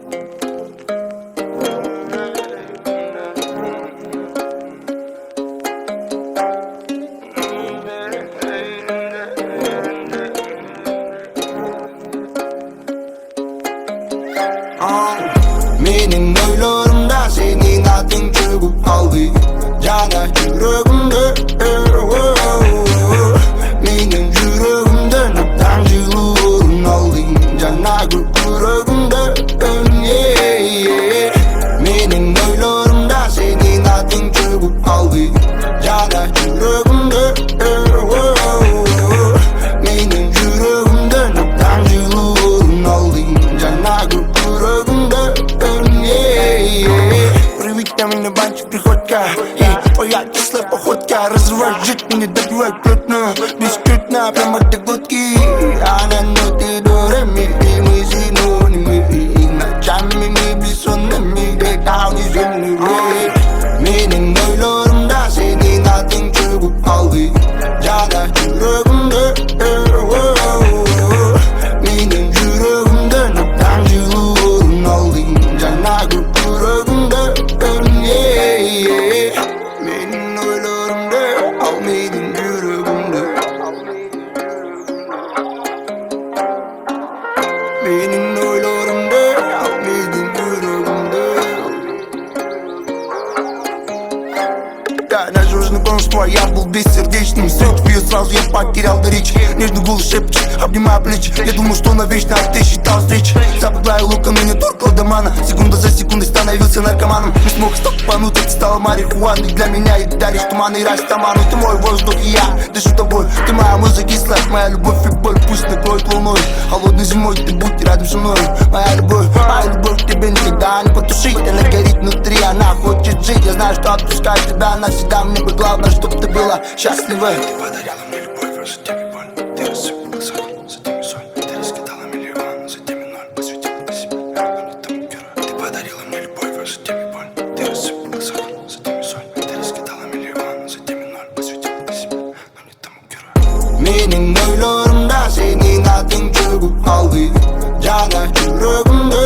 Mening oylarımda senin adın çıkıp kaldı. Cana yüreğimde mening yüreğimde neden yılın aldın. Cana yüreğimde mening oylarımda senin adın çıkıp kaldı. Cana yüreğimde mening yüreğimde neden yılın aldın. Cana yüreğimde приведь меня банчик приходька. Ой, я кислая походка. Разрывай жить, мне добивай плотно. Бескрытно, прямо до глотки. Она ноты до ре-ми, и мы синонимы. Ночами мы бессонными, летал неземный рей. Mening oylarımda senin adın çıkıp kaldı. Cana yüreğimde mening yüreğimde neden yılın aldın. Cana yüreğimde mening oylarımda al mening yüreğimde. Mening oylarımda al mening yüreğimde. Да, надежный конство, я был бессердечным. Суть ее сразу я потерял до речи. Нежный голос шепчет, обнимая плечи. Я думал, что навечно, а ты считал встречи. Забыла лука, но не торкала до мана. Секунда за секундой становился наркоманом. Не смог стопануть, это стало марихуаной. Для меня и даришь туман и растаману. Ты мой воздух и я дышу тобой. Ты моя музыка и слав, моя любовь и боль. Пусть накроет луной, холодной зимой ты будь рядом со мной. Моя любовь к тебе никогда не потушить. Она горит внутри, она хочет жить. Я знаю, что отпускать тебя навсегда. Мне бы главное, чтоб ты была счастлива. Ты подарила мне любовь, за теми боль. Ты рассыпала соль, за теми соль. Ты раскидала миллион, за теми ноль. Посвятила по себе, но не тому герою. Ты подарила мне любовь, за теми боль. Ты рассыпала соль, за теми соль. Ты раскидала миллион, за теми ноль. Посвятила по себе, но не тому герою. Mening oylarımda senin adın çıkıp kaldı. Cana yüreğimde